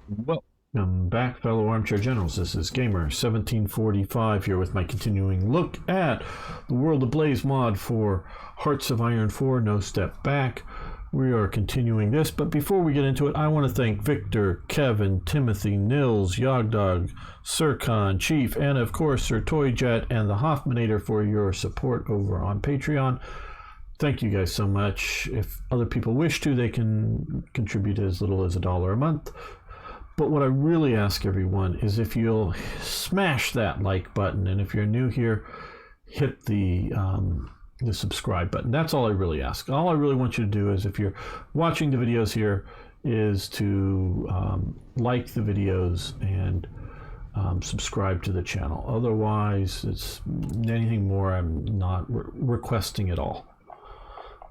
Welcome back, fellow armchair generals. This is Gamer1745 here with my continuing look at the World Ablaze mod for Hearts of Iron 4, No Step Back. We are continuing this, but before we get into it, I want to thank Victor, Kevin, Timothy, Nils, Yogdog, Sircon, Chief, and of course Sir Toyjet and the Hoffmanator for your support over on Patreon. Thank you guys so much. If other people wish to, they can contribute as little as $1 a month. But what I really ask everyone is if you'll smash that like button, and if you're new here, hit the subscribe button. That's all I really ask. All I really want you to do is, if you're watching the videos here, is to like the videos and subscribe to the channel. Otherwise, it's anything more, I'm not requesting at all.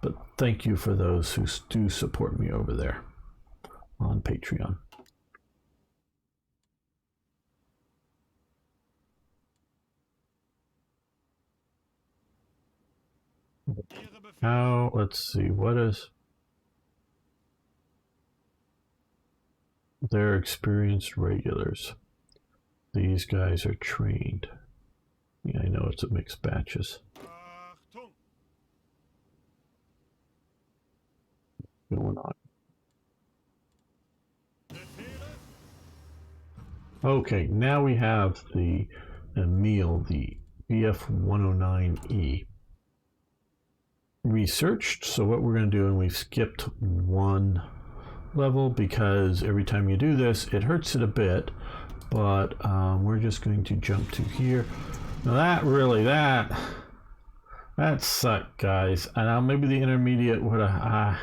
But thank you for those who do support me over there on Patreon. Now, let's see, what is they're experienced regulars. These guys are trained. Yeah, I know it's a mixed batches. Going on. Okay, now we have the Emil, the BF-109E. Researched. So what we're going to do, and we've skipped one level because every time you do this it hurts it a bit, but we're just going to jump to here. Now that sucked, guys. And now maybe the intermediate would have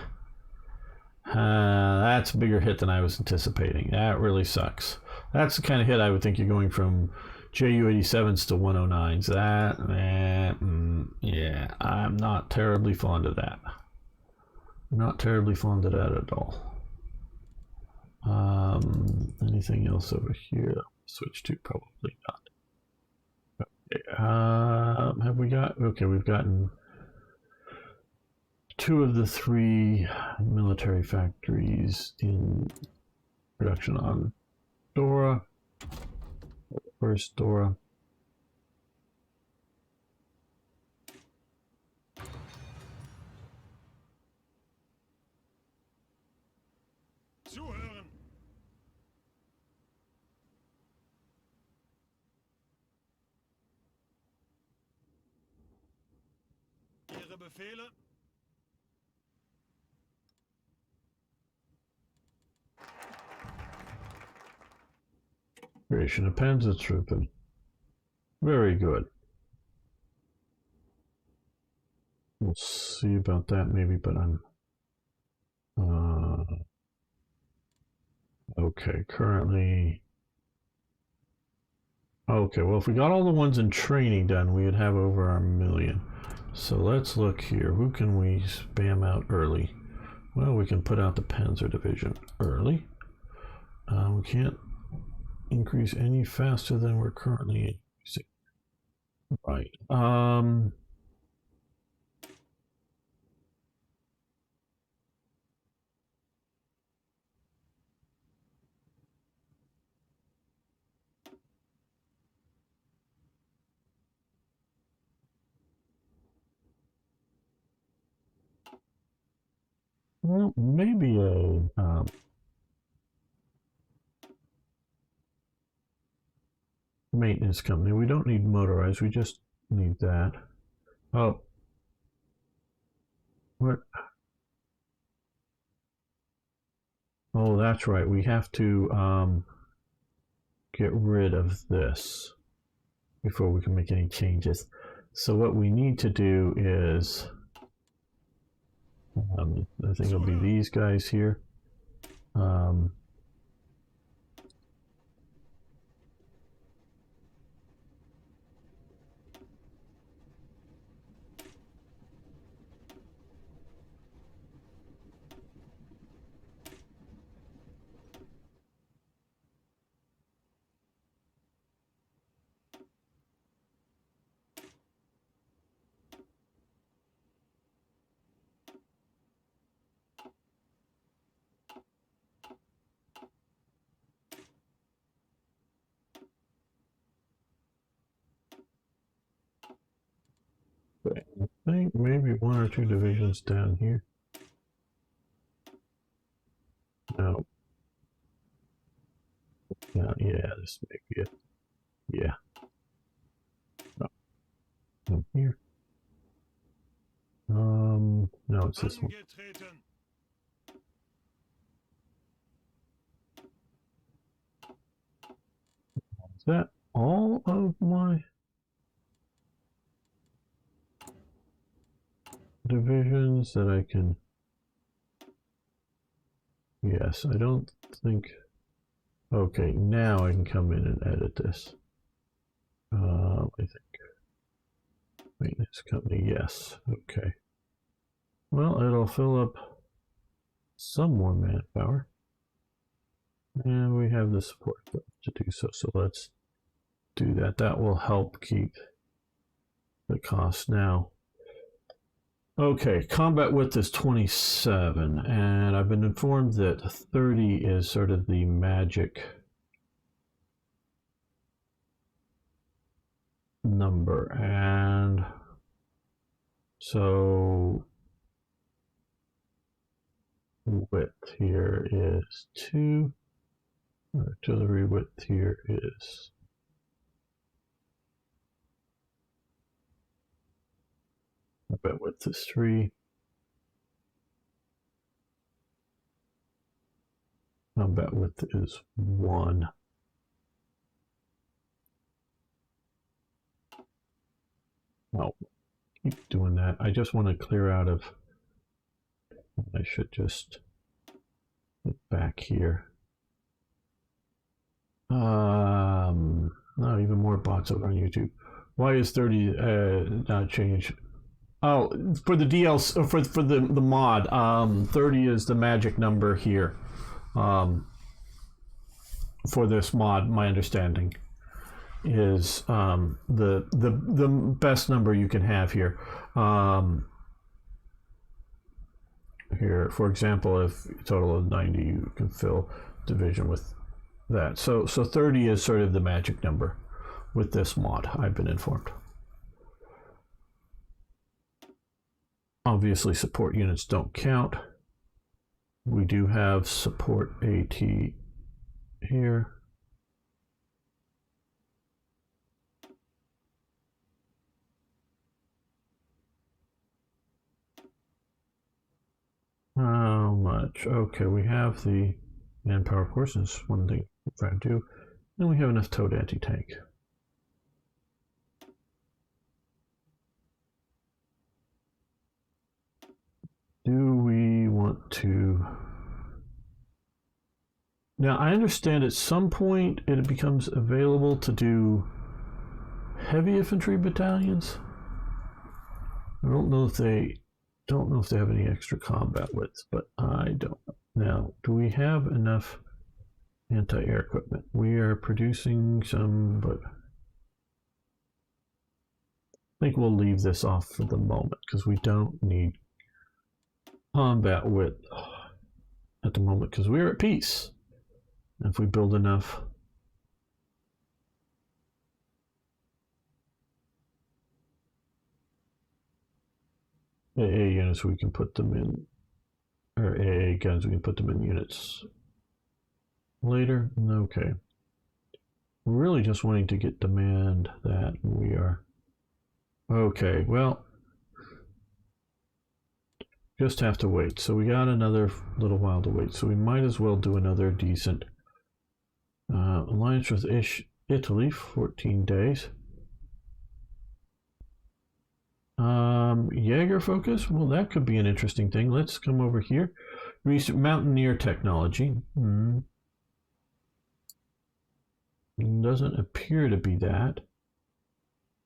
that's a bigger hit than I was anticipating. That really sucks. That's the kind of hit I would think you're going from JU-87s to 109s. Yeah, I'm not terribly fond of that. Not terribly fond of that at all. Anything else over here? Switch to probably not. Okay, have we got? Okay, we've gotten 2 of the 3 military factories in production on Dora. First Dora. Zuhören. Ihre Befehle. Creation of Panzertruppen. Very good. We'll see about that maybe, but I'm okay, currently. Okay, well, if we got all the ones in training done, we would have over our 1,000,000. So let's look here. Who can we spam out early? Well, we can put out the Panzer Division early. We can't increase any faster than we're currently increasing. Right. Well, maybe a maintenance company. We don't need motorized. We just need that. Oh, what? Oh, that's right. We have to get rid of this before we can make any changes. So what we need to do is, I think it'll be these guys here. think maybe one or two divisions down here. No. Yeah, this may be it. Yeah. No. Here. No, it's this one. Angetreten. Is that all of my divisions that I can? Yes, I don't think. Okay, now I can come in and edit this. I think maintenance company. Yes. Okay. Well, it'll fill up some more manpower, and we have the support to do so. So let's do that. That will help keep the cost now. Okay, combat width is 27, and I've been informed that 30 is sort of the magic number, and so width here is 2, artillery width here is combat width is 3, combat width is 1. I'll keep doing that. I just want to clear out of, I should just get back here. No, even more bots over on YouTube. Why is 30 not changed? Oh, for the DLC, for the mod, 30 is the magic number here. For this mod, my understanding is the best number you can have here. Here, for example, if a total of 90, you can fill division with that. So 30 is sort of the magic number with this mod, I've been informed. Obviously, support units don't count. We do have support AT here. How much? Okay, we have the manpower, of course, is one thing we're trying to do. And we have enough towed anti-tank. Do we want to... Now, I understand at some point it becomes available to do heavy infantry battalions. I don't know if they have any extra combat widths, but I don't know. Now, do we have enough anti-air equipment? We are producing some, but I think we'll leave this off for the moment because we don't need combat width at the moment because we're at peace. If we build enough AA units, we can put them in, or AA guns, we can put them in units later. Okay. We're really just wanting to get demand that we are. Okay, well, just have to wait. So we got another little while to wait. So we might as well do another decent alliance with Italy, 14 days. Jaeger focus, well, that could be an interesting thing. Let's come over here. Recent Mountaineer technology. Doesn't appear to be that.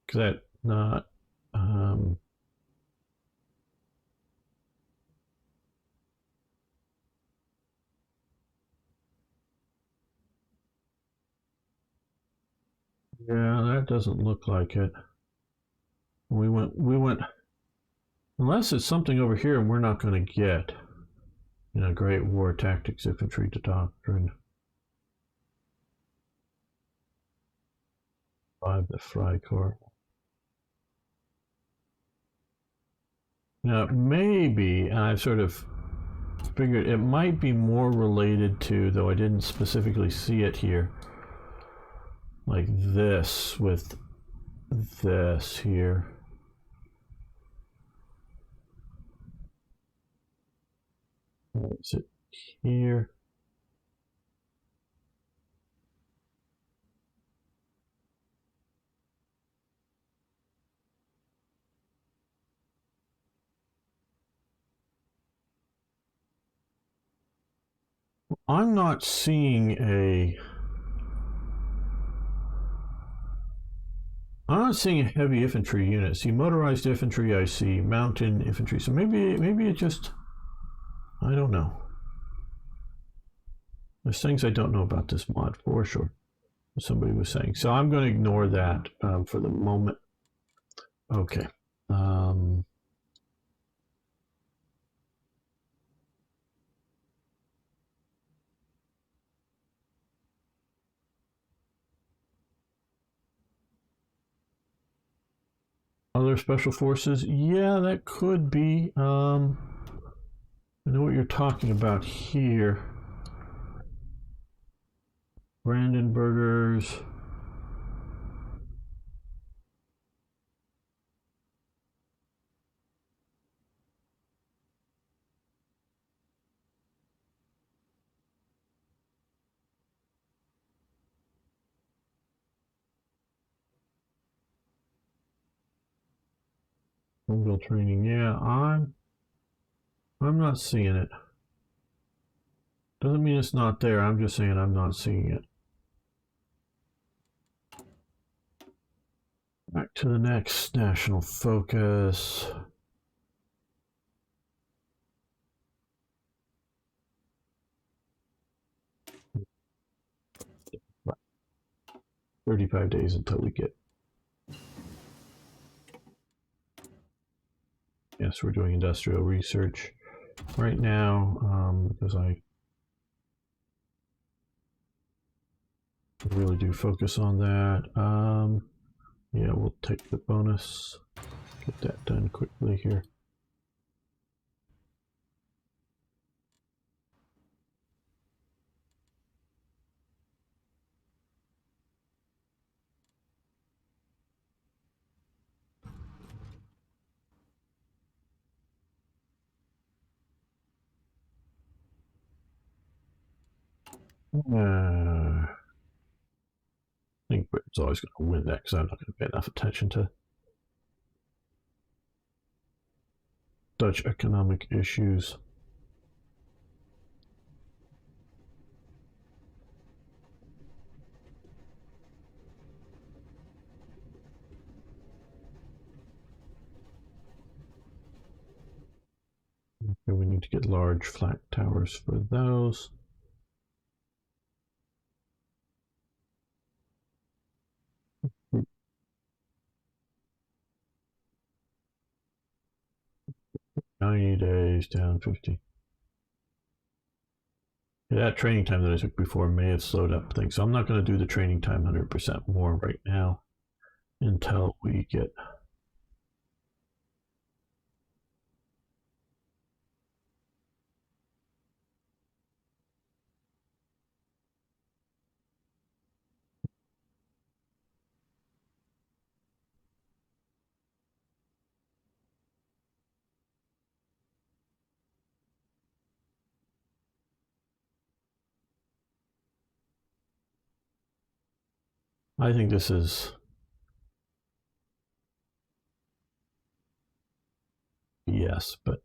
Because that not. Yeah, that doesn't look like it. We went, unless it's something over here and we're not going to get, Great War Tactics Infantry to Doctrine. 5 the Freikorps. Now, maybe, and I've sort of figured it might be more related to, though I didn't specifically see it here, like this with this here. Is it here? I'm not seeing a. I'm not seeing a heavy infantry unit. See motorized infantry. I see mountain infantry. So maybe it just. I don't know. There's things I don't know about this mod for sure. Somebody was saying. So I'm going to ignore that for the moment. Okay. Other special forces? Yeah, that could be. I know what you're talking about here. Brandenburgers. Mobile training. Yeah, I'm not seeing it. Doesn't mean it's not there. I'm just saying I'm not seeing it. Back to the next national focus. Right. 35 days until we get. Yes, we're doing industrial research right now because I really do focus on that. Yeah, we'll take the bonus. Get that done quickly here. I think Britain's always going to win that because I'm not going to pay enough attention to Dutch economic issues. Okay, we need to get large flat towers for those. $90 days down 50. Yeah, that training time that I took before may have slowed up things. So I'm not going to do the training time 100% more right now until we get. I think this is. Yes, but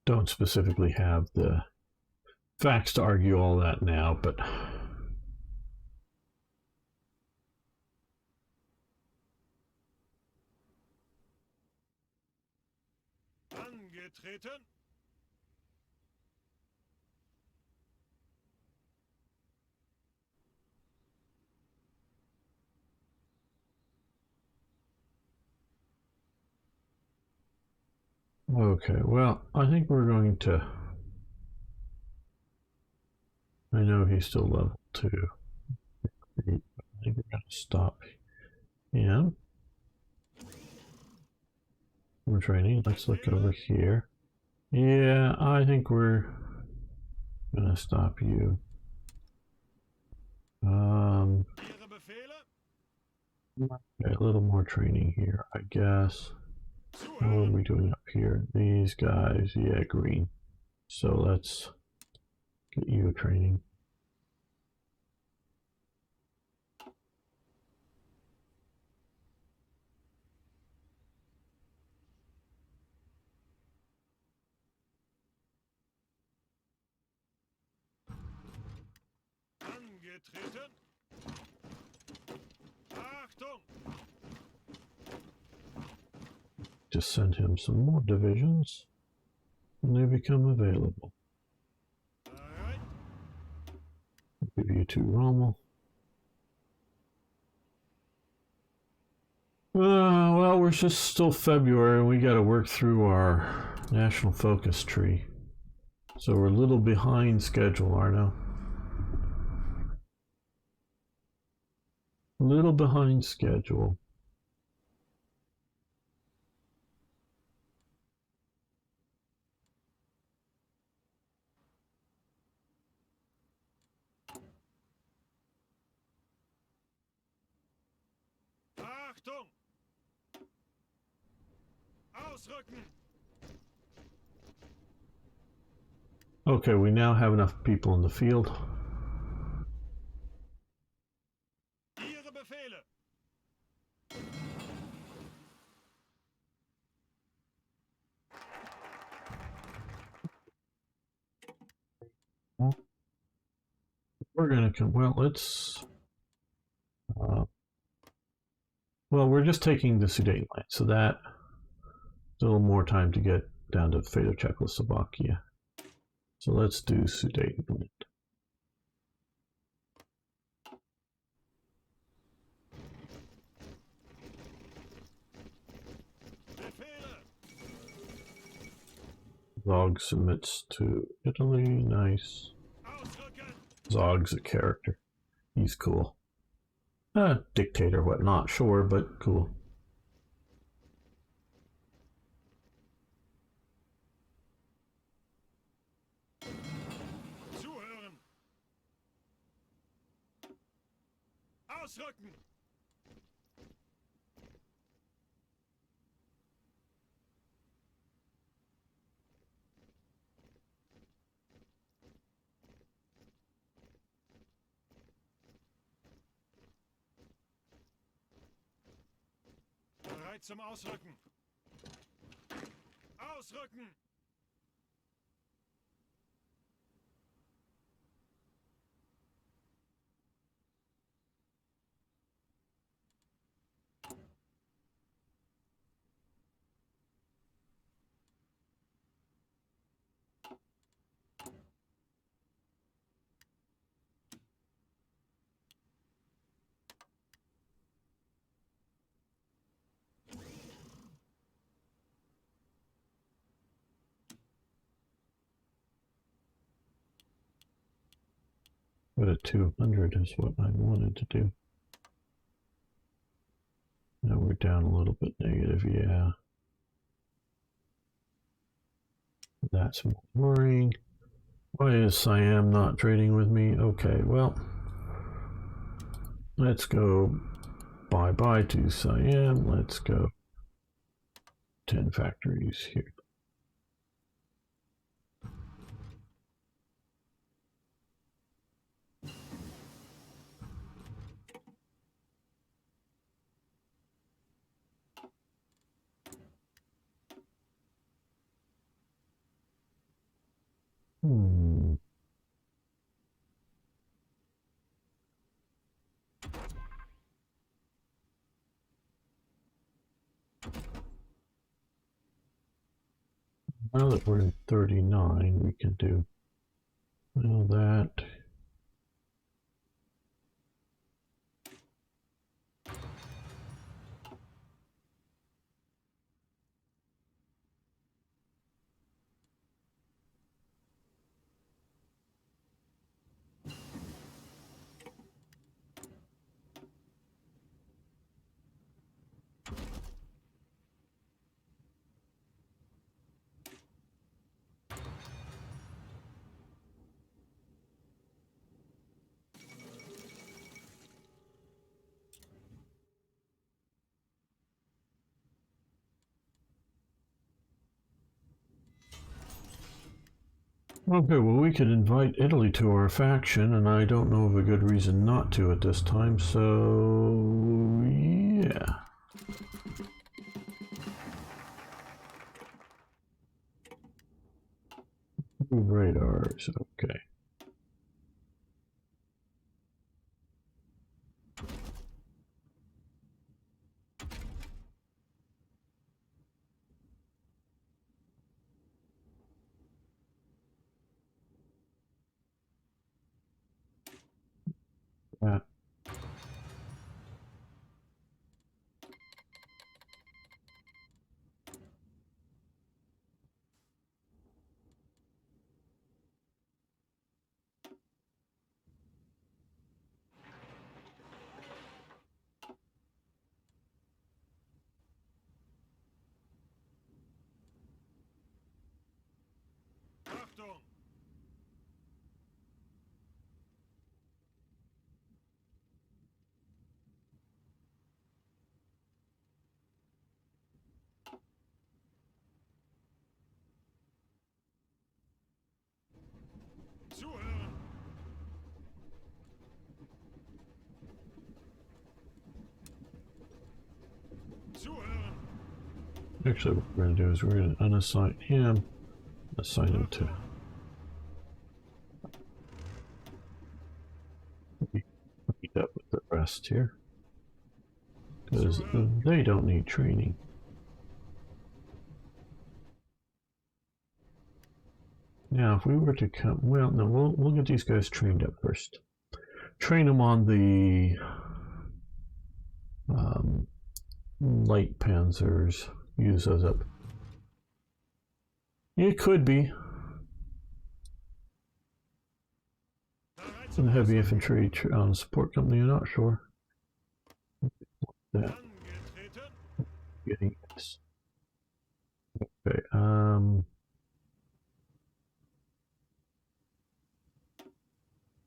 don't specifically have the facts to argue all that now, but Angetreten. okay. Well, I think we're going to. I know he's still level 2. I think we're going to stop. Yeah. We're training. Let's look over here. Yeah, I think we're going to stop you. Ihre Befehle? Okay, a little more training here, I guess. What are Zuhören. we doing up here? These guys, yeah, green. So let's get you training. Angetreten. Achtung! Just send him some more divisions when they become available. Bereit. Give you 2 Rommel. Well, we're just still February and we got to work through our national focus tree. So we're a little behind schedule, Arno. A little behind schedule. Achtung! Ausrücken! Okay, we now have enough people in the field. Ihre Befehle! We're gonna come. Well, let's. Well, we're just taking the Sudetenland, so that a little more time to get down to fate of Czechoslovakia. So let's do Sudetenland. Befehle! Zog submits to Italy. Nice. Ausrücken! Zog's a character. He's cool. Dictator, whatnot, sure, but cool. Zuhören! Ausrücken! Bereit zum Ausrücken! Ausrücken! But a 200 is what I wanted to do. Now we're down a little bit negative, yeah. That's more worrying. Why is Siam not trading with me? Okay, well, let's go bye-bye to Siam. Let's go 10 factories here. Now that we're in 39, we can do well that. Okay, well, we could invite Italy to our faction, and I don't know of a good reason not to at this time, so yeah. Radars, okay. That. Achtung! Zuhören! Zuhören! Actually, what we're going to do is we're going to unassign him, assign him to. Meet up with the rest here, because they don't need training. Now, if we were to come, well, no, we'll get these guys trained up first. Train them on the light panzers. Use those up. It could be. And heavy infantry on support company, I'm not sure. That. Angetreten! Getting this. Okay,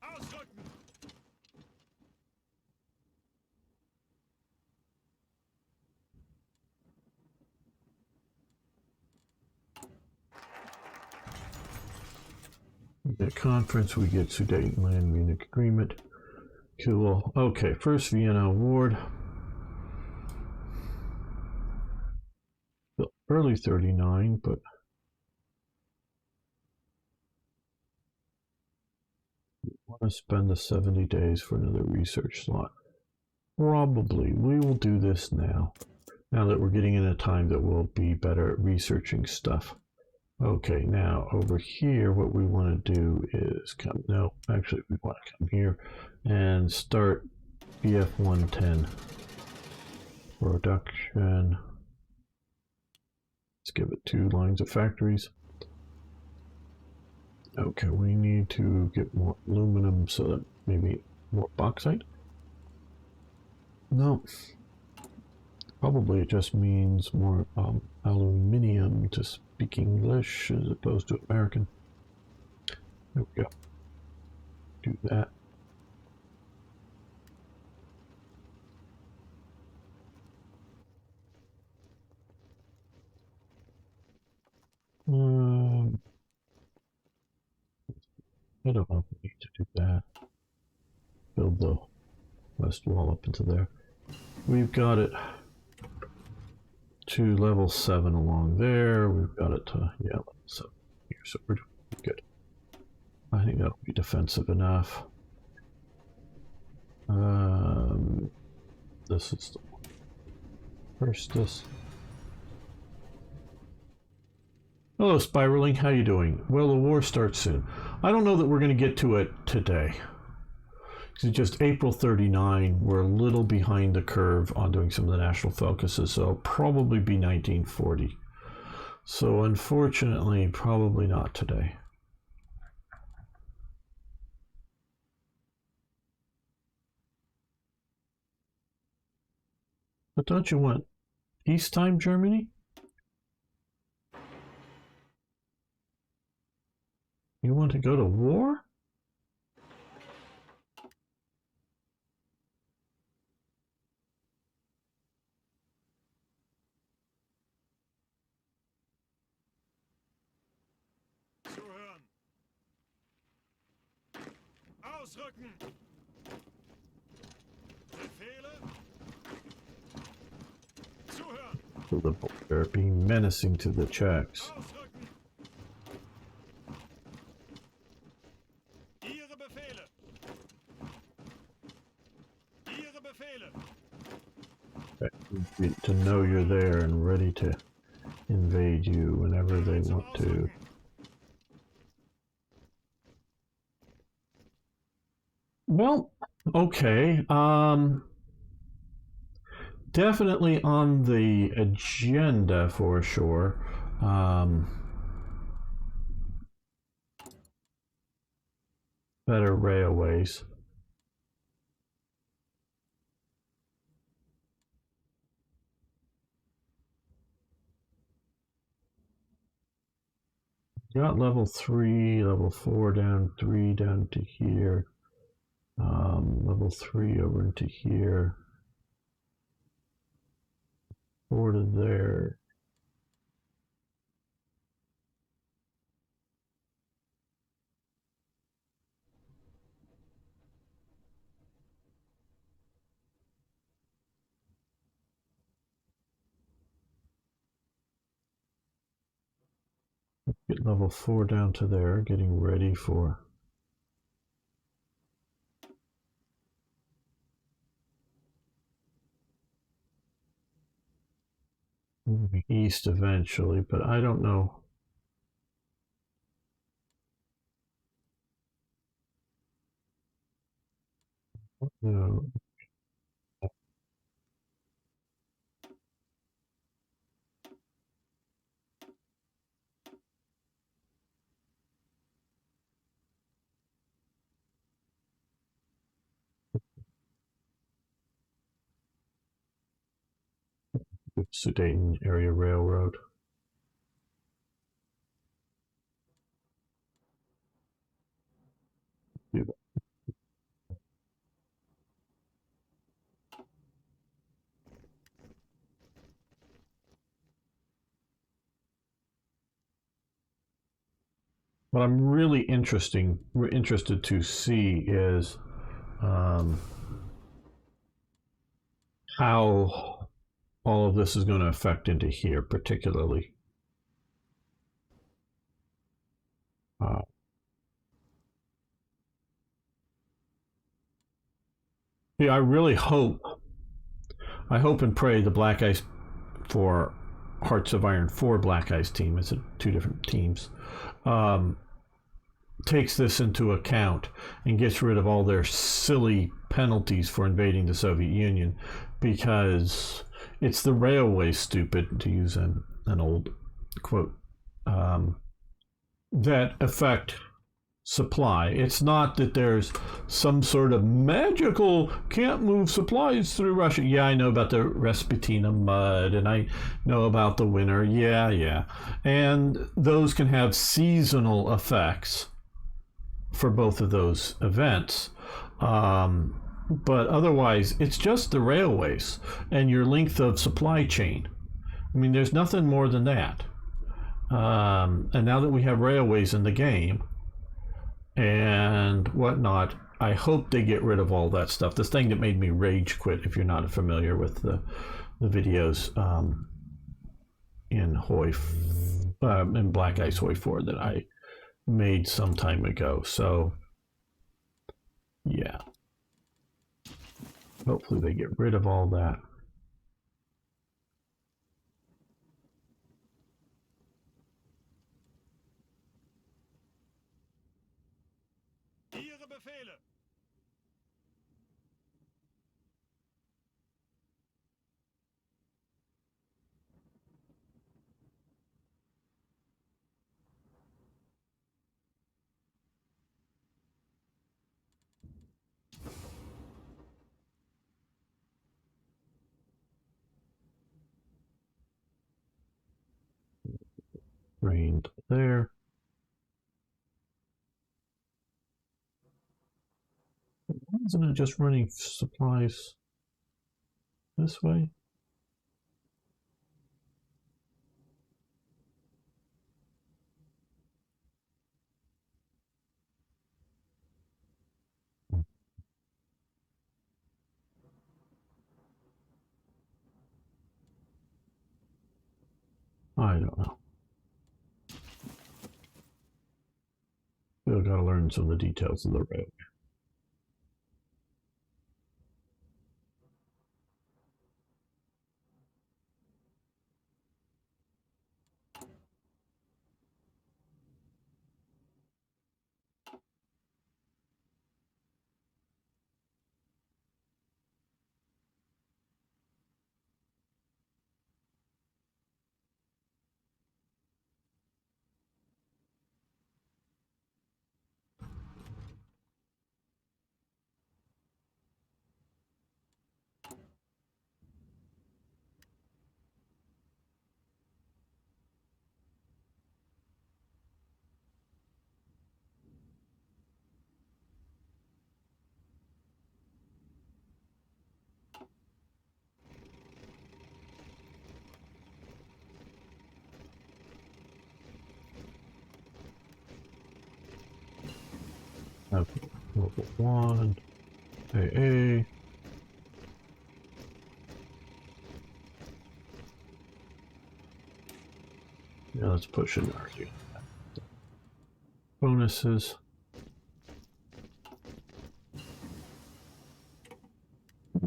Ausrücken! the conference, we get Sudetenland Munich Agreement. Cool. Okay, first Vienna Award. Early 39, but we want to spend the 70 days for another research slot. Probably. We will do this now. Now that we're getting in a time that we'll be better at researching stuff. Okay, now over here, what we want to do is come, no, actually we want to come here and start BF 110 production. Let's give it 2 lines of factories. Okay, we need to get more aluminum, so that maybe more bauxite. No, probably it just means more aluminium to speak English as opposed to American. There we go. Do that. I don't know if we need to do that. Build the west wall up into there. We've got it to level 7 along there. We've got it to, yeah, level 7 here. So we're doing good. I think that'll be defensive enough. This is the one. First, this. Hello, Spiraling. How you doing? Well, the war starts soon. I don't know that we're going to get to it today. It's just April 39. We're a little behind the curve on doing some of the national focuses, so it'll probably be 1940. So unfortunately, probably not today. But don't you want peacetime Germany? You want to go to war? Zuhören! Ausrücken! Befehle! Zuhören! So they're being menacing to the Czechs. Ausrücken! Ihre Befehle! Ihre Befehle! To know you're there and ready to invade you whenever they Bereit zum want to. Ausrücken! Well, okay. Definitely on the agenda for sure. Better railways. Got level 3, level 4 down, 3 down to here. Level 3 over into here. 4 to there. Get level 4 down to there, getting ready for moving east eventually, but I don't know. No. Sudan Area Railroad. Do that. What I'm really interested to see is how all of this is going to affect into here, particularly. Uh, yeah, I hope and pray the Black Ice for Hearts of Iron 4 Black Ice team, it's two different teams, takes this into account and gets rid of all their silly penalties for invading the Soviet Union, because it's the railway, stupid, to use an old quote, that affect supply. It's not that there's some sort of magical can't move supplies through Russia. Yeah, I know about the Rasputina mud, and I know about the winter. Yeah. And those can have seasonal effects for both of those events. But otherwise, it's just the railways and your length of supply chain. I mean, there's nothing more than that. And now that we have railways in the game and whatnot, I hope they get rid of all that stuff. The thing that made me rage quit, if you're not familiar with the videos in in Black Ice Hoi 4 that I made some time ago. So, yeah. Hopefully they get rid of all that. Ihre Befehle! Drained there. Why isn't it just running supplies this way? I don't know. Still gotta learn some of the details of the road. Level 1, AA. Yeah, let's push energy. Bonuses.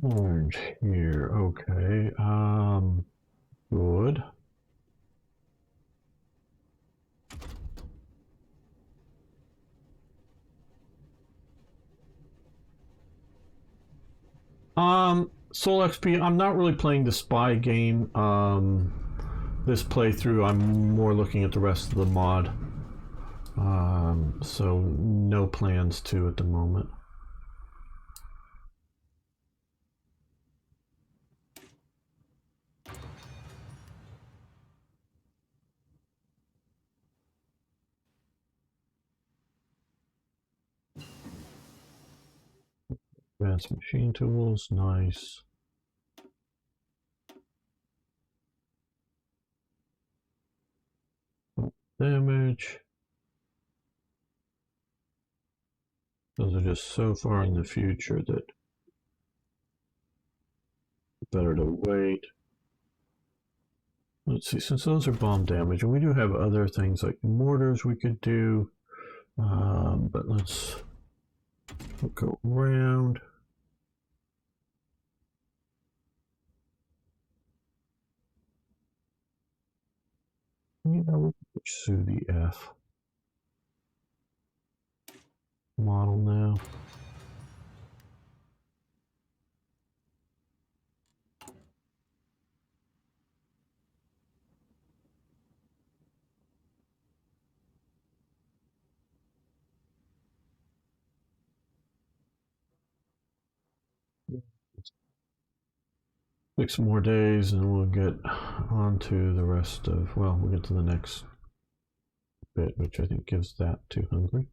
Orange here, okay. Good. Soul XP, I'm not really playing the spy game. This playthrough, I'm more looking at the rest of the mod. So no plans to at the moment. Advanced machine tools, nice. Damage. Those are just so far in the future that better to wait. Let's see, since those are bomb damage, and we do have other things like mortars we could do, but let's go around. Yeah, we'll pursue the F model now. Six more days and we'll get on to the rest of, well, we'll get to the next bit, which I think gives that to Hungary.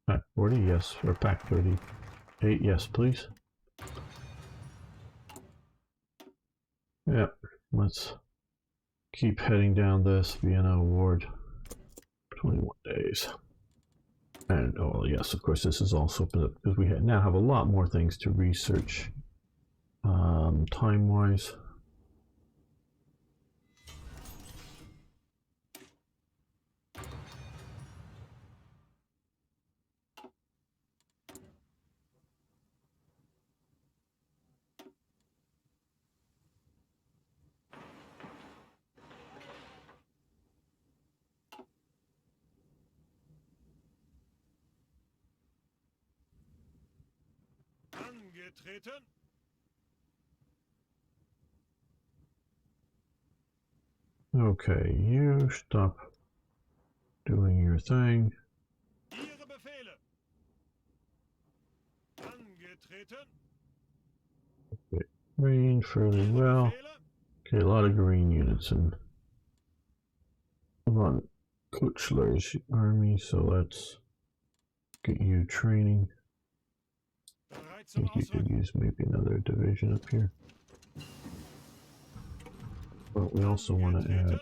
Pack 40, yes, or pack 38, yes, please. Yep, let's keep heading down this Vienna Award. 21 days. And oh yes, of course, this is also because we now have a lot more things to research time-wise. Angetreten. Okay, you stop doing your thing. Ihre Befehle. Angetreten. Okay, green fairly well. Okay, a lot of green units and on Kuchler's army, so let's get you training. I think you could use maybe another division up here. But we also want to add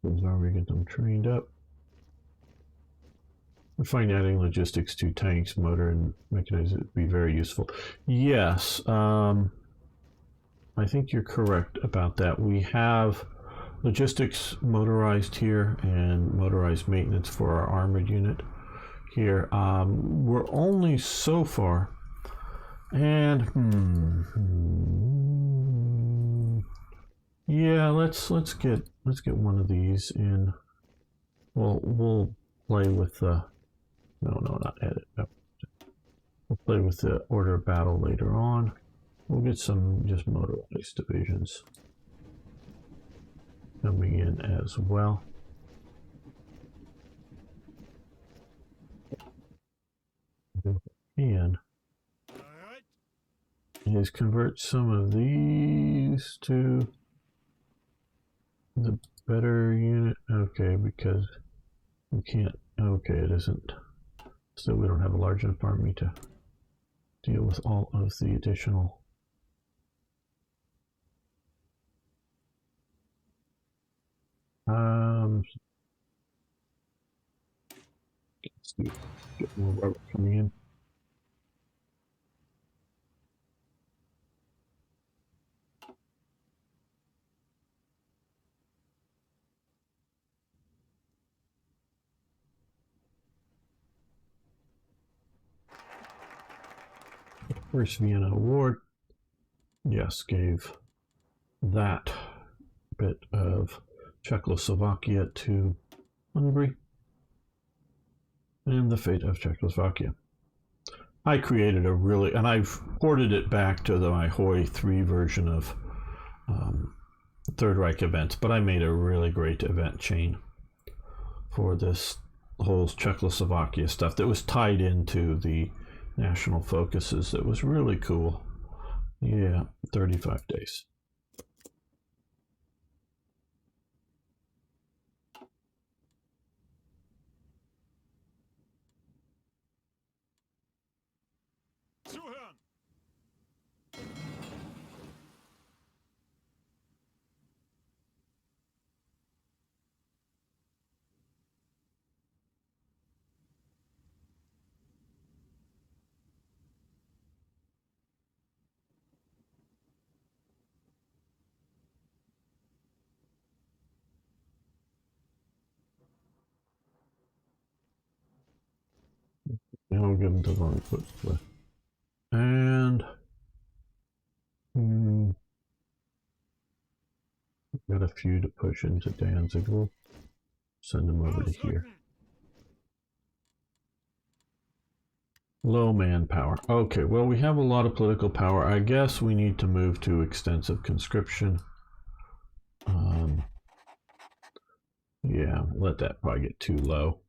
Those are we get them trained up. I find adding logistics to tanks, motor, and mechanized to be very useful. Yes, I think you're correct about that. We have logistics motorized here and motorized maintenance for our armored unit here. We're only so far, and yeah, let's get one of these in. We'll play with the no, not edit. No. We'll play with the order of battle later on. We'll get some just motorized divisions coming in as well. And is convert some of these to the better unit. Okay, because we can't. Okay, it isn't. So we don't have a large enough army to deal with all of the additional. Let's see, get more rubber coming in. First Vienna Award, yes, gave that bit of Czechoslovakia to Hungary, and the fate of Czechoslovakia. I created a really, and I've ported it back to my Hoi 3 version of Third Reich events, but I made a really great event chain for this whole Czechoslovakia stuff that was tied into the national focuses. That was really cool. Yeah, 35 days. Zuhören! Now we'll give them to Von Foot. And got a few to push into Danzig. We'll send them over to here. Low manpower. Okay, well, we have a lot of political power. I guess we need to move to extensive conscription. Yeah, let that probably get too low.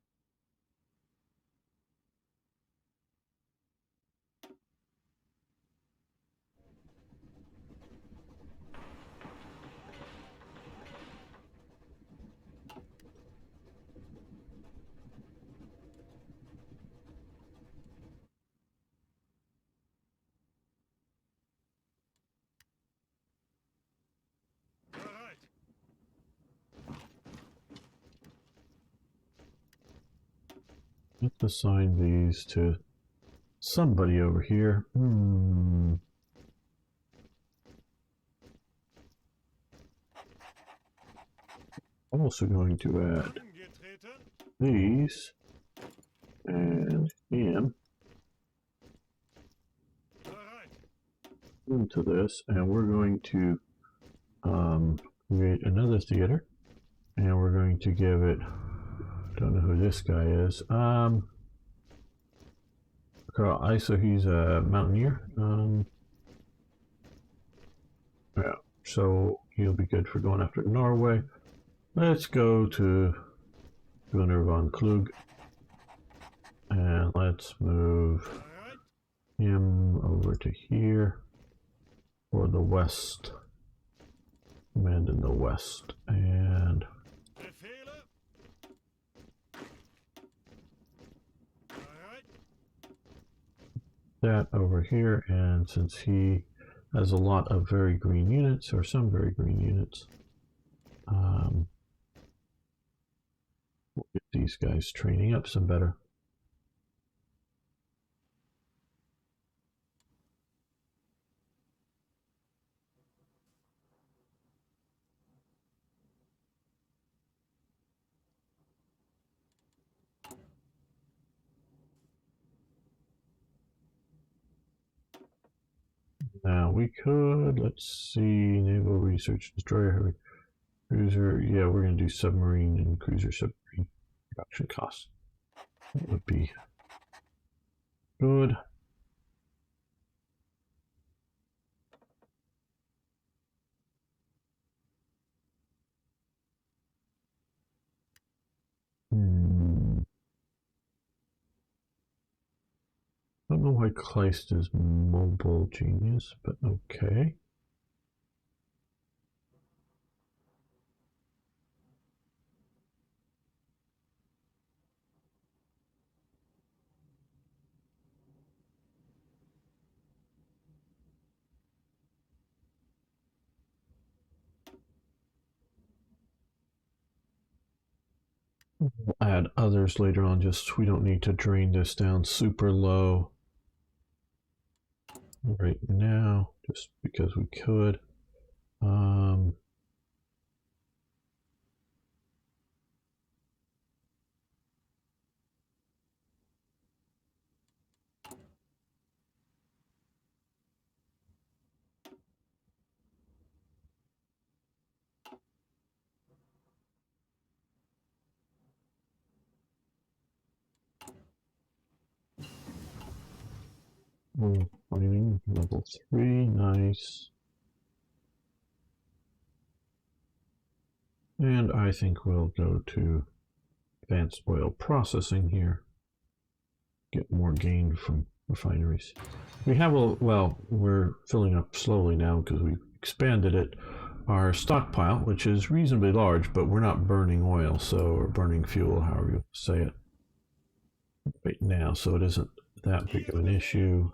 Let's assign these to somebody over here. I'm also going to add these and him into this, and we're going to create another theater, and we're going to give it, don't know who this guy is, Carl Iso, he's a mountaineer, yeah, so he'll be good for going after Norway. Let's go to Gunnar von Klug, and let's move him over to here for the west, command in the west, and that over here. And since he has a lot of very green units, or some very green units, these guys training up some better. Now we could, let's see, naval research, destroyer, heavy cruiser. Yeah, we're going to do submarine and cruiser submarine production costs. That would be good. I don't know why Kleist is mobile genius, but okay. We'll add others later on, just we don't need to drain this down super low right now, just because we could. Mining level 3, nice. And I think we'll go to advanced oil processing here. Get more gain from refineries. We have a, well, we're filling up slowly now because we've expanded it. Our stockpile, which is reasonably large, but we're not burning oil, so, or burning fuel, however you say it, right now, so it isn't that big of an issue.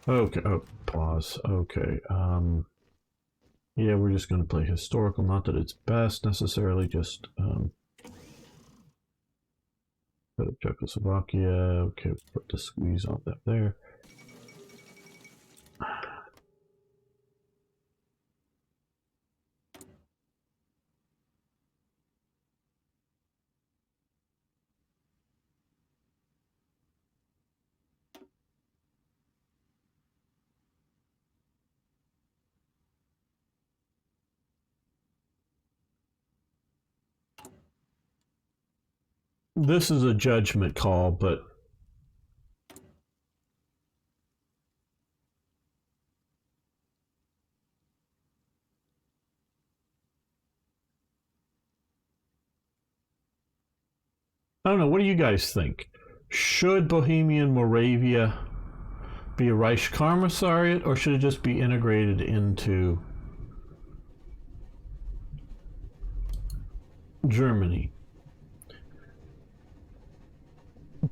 Okay, oh, pause. Okay, yeah, we're just going to play historical, not that it's best necessarily, just Czechoslovakia. Okay, put the squeeze on that there. This is a judgment call, but I don't know. What do you guys think? Should Bohemia and Moravia be a Reich Commissariat, or should it just be integrated into Germany?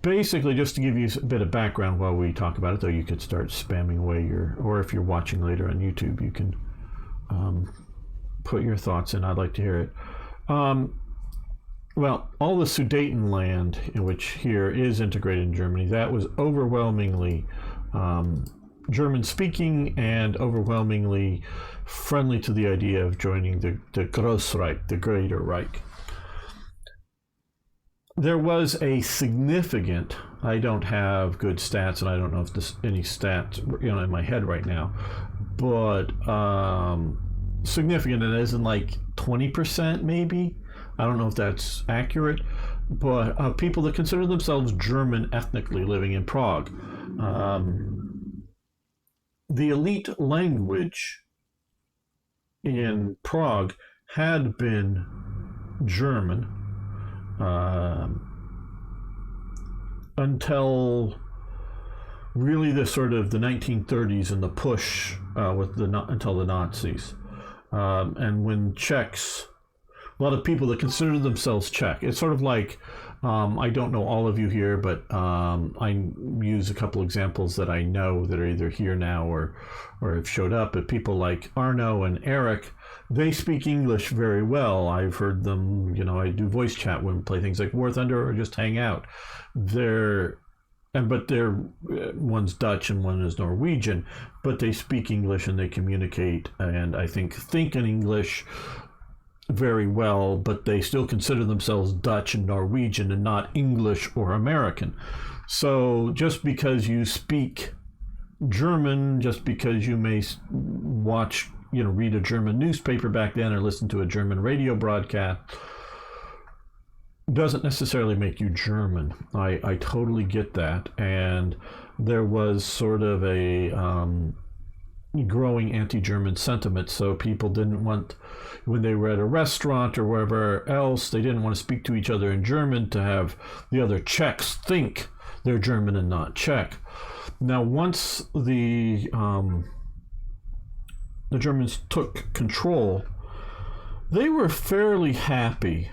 Basically, just to give you a bit of background while we talk about it, though you could start spamming away your, or if you're watching later on YouTube, you can put your thoughts in. I'd like to hear it. Well, all the Sudeten land, in which here is integrated in Germany, that was overwhelmingly German-speaking and overwhelmingly friendly to the idea of joining the Grossreich, the Greater Reich. There was a significant, I don't have good stats, and I don't know if there's any stats in my head right now, but significant, and as in like 20% maybe. I don't know if that's accurate, but people that consider themselves German ethnically living in Prague. The elite language in Prague had been German until really the sort of the 1930s and the push until the Nazis. And when Czechs a lot of people that consider themselves Czech. It's sort of like, I don't know all of you here, but I use a couple examples that I know that are either here now or have showed up. But people like Arno and Eric, they speak English very well. I've heard them, I do voice chat when we play things like War Thunder or just hang out. But they're one's Dutch and one is Norwegian, but they speak English and they communicate and I think in English very well, but they still consider themselves Dutch and Norwegian and not English or American. So just because you speak German, just because you may watch, read a German newspaper back then or listen to a German radio broadcast, doesn't necessarily make you German. I totally get that. And there was sort of a growing anti-German sentiment. So people didn't want, when they were at a restaurant or wherever else, they didn't want to speak to each other in German to have the other Czechs think they're German and not Czech. Now, once the Germans took control, they were fairly happy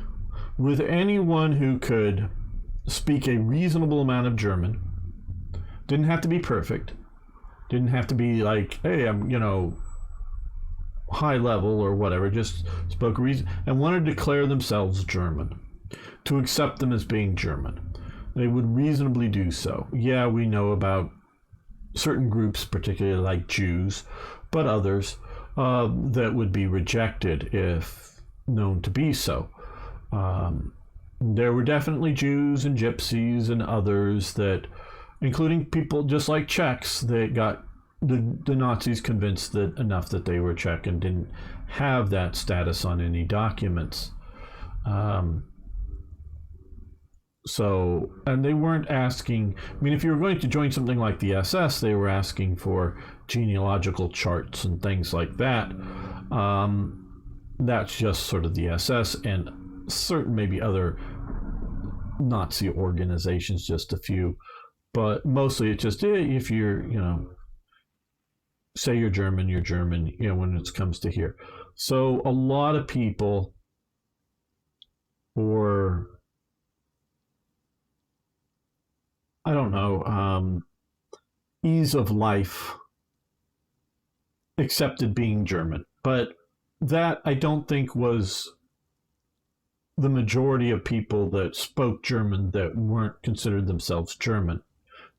with anyone who could speak a reasonable amount of German. Didn't have to be perfect. Didn't have to be like, hey, I'm, high level or whatever. Just spoke reason and wanted to declare themselves German, to accept them as being German. They would reasonably do so. Yeah, we know about certain groups, particularly like Jews, but others that would be rejected if known to be so. There were definitely Jews and gypsies and others that, including people just like Czechs, that got the Nazis convinced that enough that they were Czech and didn't have that status on any documents. And they weren't asking, if you were going to join something like the SS, they were asking for genealogical charts and things like that. That's just sort of the SS and certain maybe other Nazi organizations, just a few, but mostly it's just if you're say you're German when it comes to here. So a lot of people, or I don't know, ease of life, accepted being German, but that I don't think was the majority of people that spoke German that weren't considered themselves German.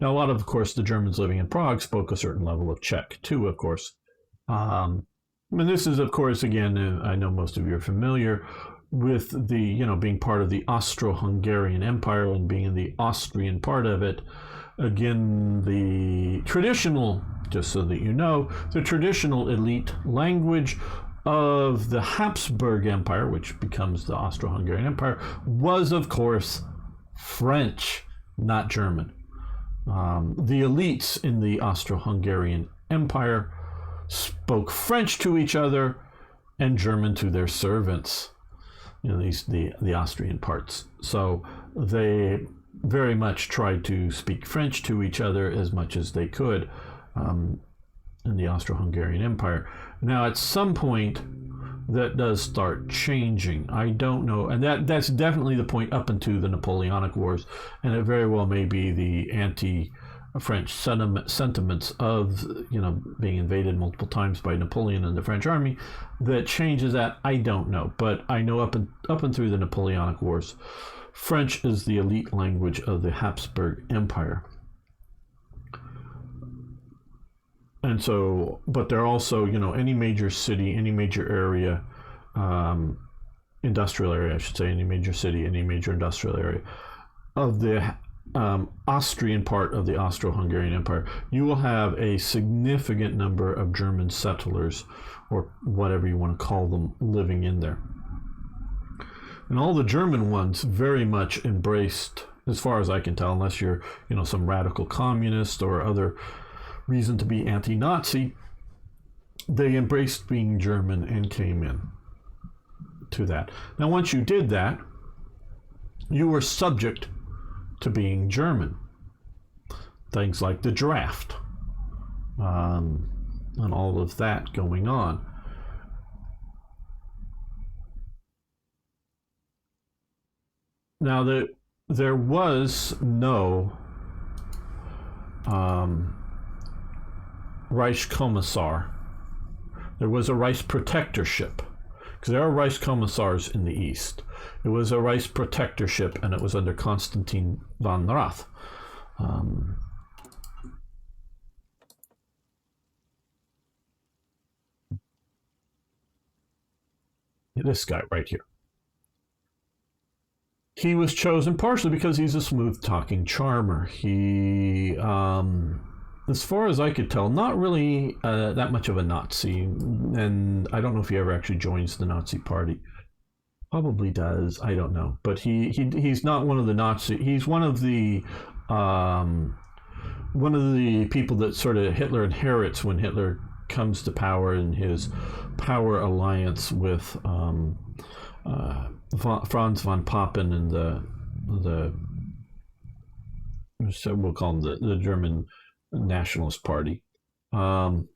Now, a lot of course, the Germans living in Prague spoke a certain level of Czech too, of course. And this is, of course, again, I know most of you are familiar with the, being part of the Austro-Hungarian Empire and being in the Austrian part of it. Again, the traditional, just so that you know, the traditional elite language of the Habsburg Empire, which becomes the Austro-Hungarian Empire, was, of course, French, not German. The elites in the Austro-Hungarian Empire spoke French to each other and German to their servants, the Austrian parts. So they very much tried to speak French to each other as much as they could in the Austro-Hungarian Empire. Now, at some point, that does start changing. I don't know, and that's definitely the point up into the Napoleonic Wars, and it very well may be the anti-French sentiments of being invaded multiple times by Napoleon and the French army that changes that. I don't know, but I know up and through the Napoleonic Wars, French is the elite language of the Habsburg Empire. And so, but they're also, any major city, any major area, industrial area, I should say, any major city, any major industrial area of the Austrian part of the Austro-Hungarian Empire, you will have a significant number of German settlers, or whatever you want to call them, living in there. And all the German ones very much embraced, as far as I can tell, unless you're, some radical communist or other reason to be anti-Nazi, they embraced being German and came in to that. Now, once you did that, you were subject to being German. Things like the draft and all of that going on. Now, there was no Reichskommissar. There was a Reichsprotectorship, because there are Reichskommissars in the east. It was a Reichsprotectorship, and it was under Constantine von Rath. This guy right here. He was chosen partially because he's a smooth-talking charmer. He, as far as I could tell, not really that much of a Nazi, and I don't know if he ever actually joins the Nazi party. Probably does. I don't know, but he's not one of the Nazi. He's one of the people that sort of Hitler inherits when Hitler comes to power in his power alliance with Franz von Papen and so we'll call him the German Nationalist Party, and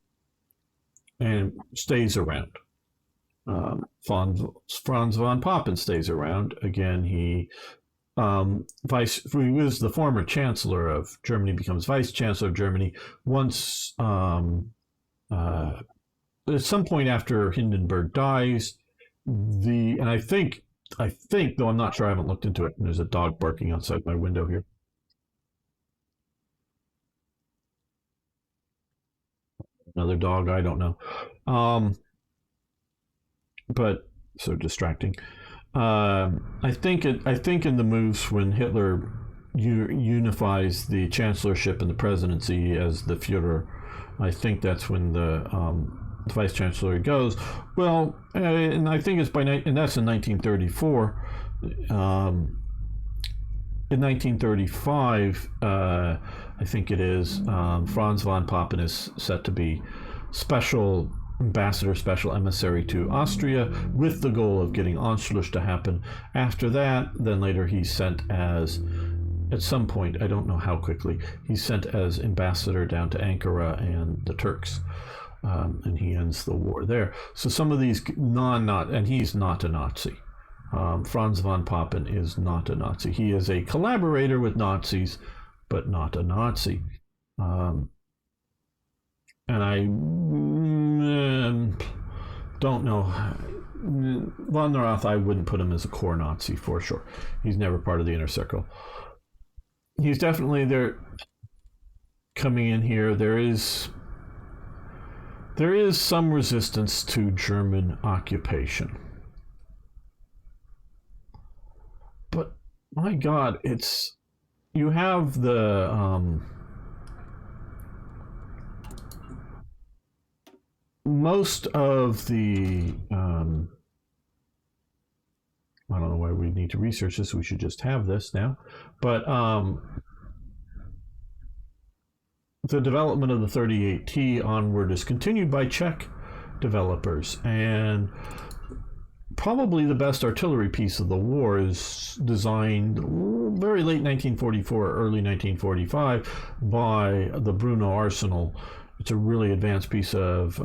stays around. Franz von Papen stays around. Again, he was the former Chancellor of Germany, becomes Vice Chancellor of Germany once at some point after Hindenburg dies. And I think, though I'm not sure, I haven't looked into it, and there's a dog barking outside my window here. Another dog, I don't know. But so distracting. I think in the moves when Hitler unifies the chancellorship and the presidency as the Führer, I think that's when the vice chancellor goes. Well, and I think it's and that's in 1934. In 1935, I think it is, Franz von Papen is set to be special ambassador, special emissary to Austria, with the goal of getting Anschluss to happen. After that, then later he's sent as, at some point, I don't know how quickly, he's sent as ambassador down to Ankara and the Turks, and he ends the war there. So some of these and he's not a Nazi. Franz von Papen is not a Nazi. He is a collaborator with Nazis, but not a Nazi. And I don't know. Von Rath, I wouldn't put him as a core Nazi for sure. He's never part of the inner circle. He's definitely there. Coming in here, there is some resistance to German occupation. But my God, you have the most of the I don't know why we need to research this. We should just have this now. But the development of the 38T onward is continued by Czech developers, and probably the best artillery piece of the war is designed very late 1944, early 1945 by the Brno Arsenal. It's a really advanced piece of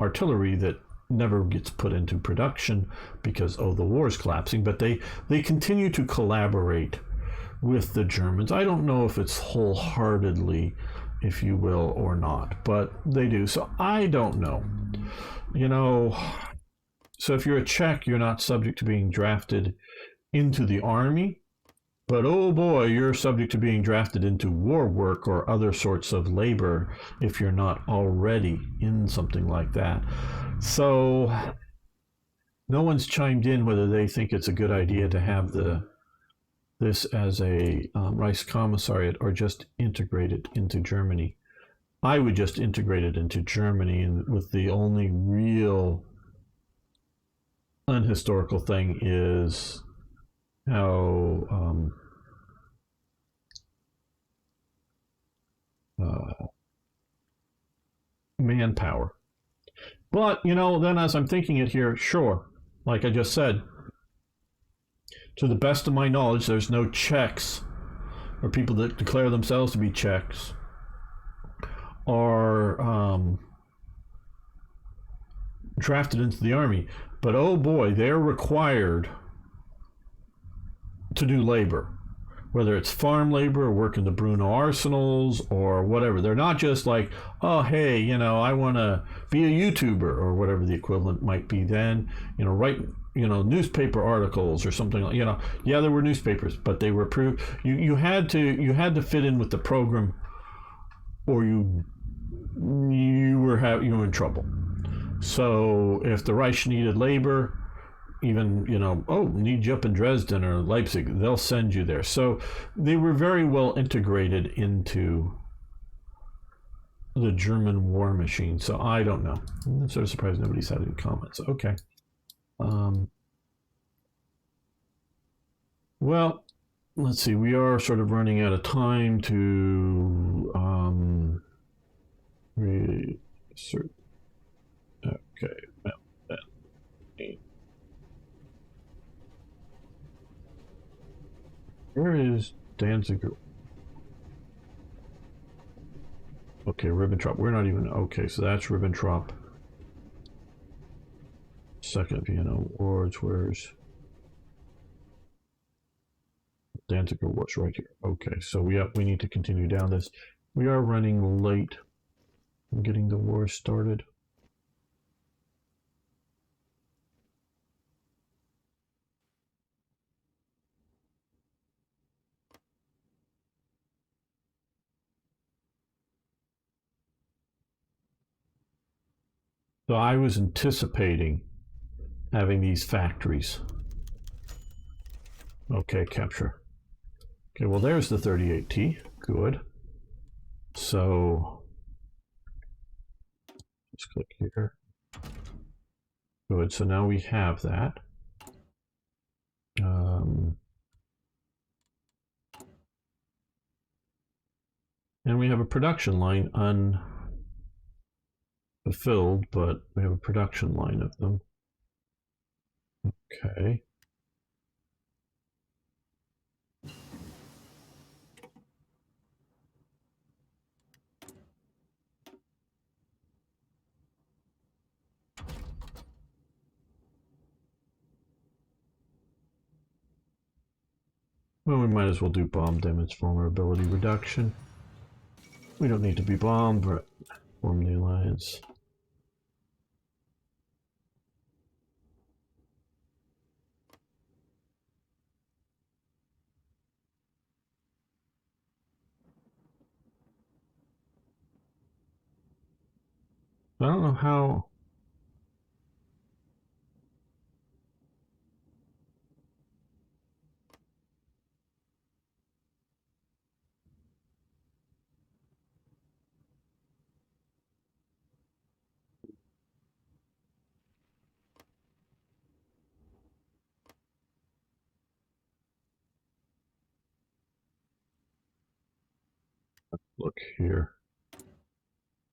artillery that never gets put into production because, the war's collapsing, but they continue to collaborate with the Germans. I don't know if it's wholeheartedly, if you will, or not, but they do. So I don't know. So if you're a Czech, you're not subject to being drafted into the army, but oh boy, you're subject to being drafted into war work or other sorts of labor if you're not already in something like that. So no one's chimed in whether they think it's a good idea to have this as a Reichskommissariat or just integrate it into Germany. I would just integrate it into Germany, and with the only real unhistorical thing is how manpower. But then as I'm thinking it here, sure, like I just said, to the best of my knowledge, there's no Czechs or people that declare themselves to be Czechs are drafted into the army. But oh boy, they're required to do labor, whether it's farm labor or work in the Bruno arsenals or whatever. They're not just like, oh, hey, you know, I want to be a YouTuber or whatever the equivalent might be then, you know, write, you know, newspaper articles or something like, you know, yeah, there were newspapers, but they were you had to fit in with the program, or you were in trouble. So if the Reich needed labor, even, you know, oh, need you up in Dresden or Leipzig, they'll send you there. So they were very well integrated into the German war machine. So I don't know. I'm sort of surprised nobody's had any comments. Okay. Well, let's see. We are sort of running out of time to research. Okay. Where is Danziger? Okay, Ribbentrop. We're not even... Okay, so that's Ribbentrop. Second Vienna Awards. Where's... Danziger was right here. Okay, so we need to continue down this. We are running late in getting the war started. So I was anticipating having these factories. Okay, capture. Okay, well, there's the 38T. Good. So let's click here. Good. So now we have that. And we have a production line unfulfilled, but we have a production line of them. Okay. Well, we might as well do bomb damage vulnerability reduction. We don't need to be bombed, but form the alliance. I don't know how. Look here.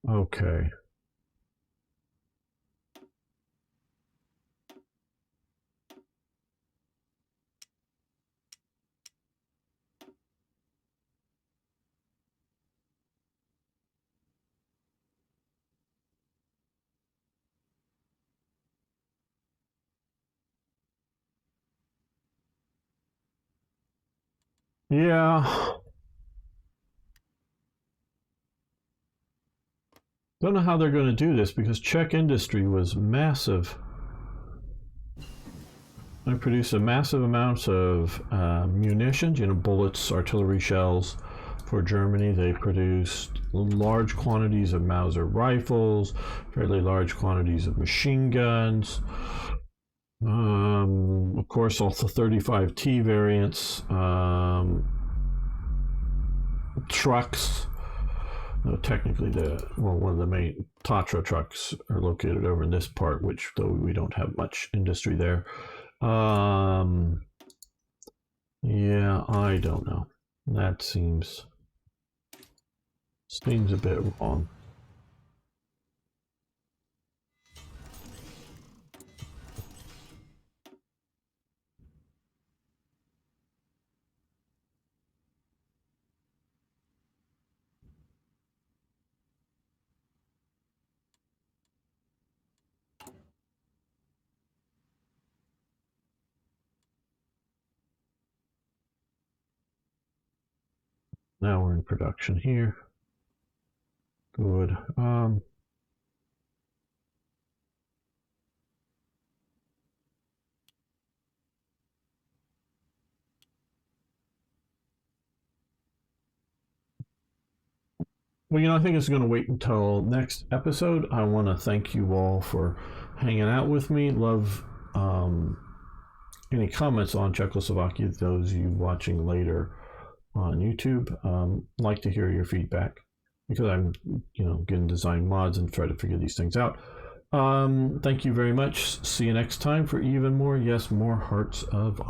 Okay. Yeah. Don't know how they're going to do this because Czech industry was massive. They produce a massive amounts of munitions, you know, bullets, artillery shells. For Germany, they produced large quantities of Mauser rifles, fairly large quantities of machine guns. Of course, all the 35T variants, trucks. Technically, one of the main Tatra trucks are located over in this part, which though we don't have much industry there. Yeah, I don't know. That seems a bit wrong. Now we're in production here. Good. Well, I think it's going to wait until next episode. I want to thank you all for hanging out with me. Love any comments on Czechoslovakia, those of you watching later on YouTube. Like to hear your feedback because I'm, going to design mods and try to figure these things out. Thank you very much. See you next time for even more, more Hearts of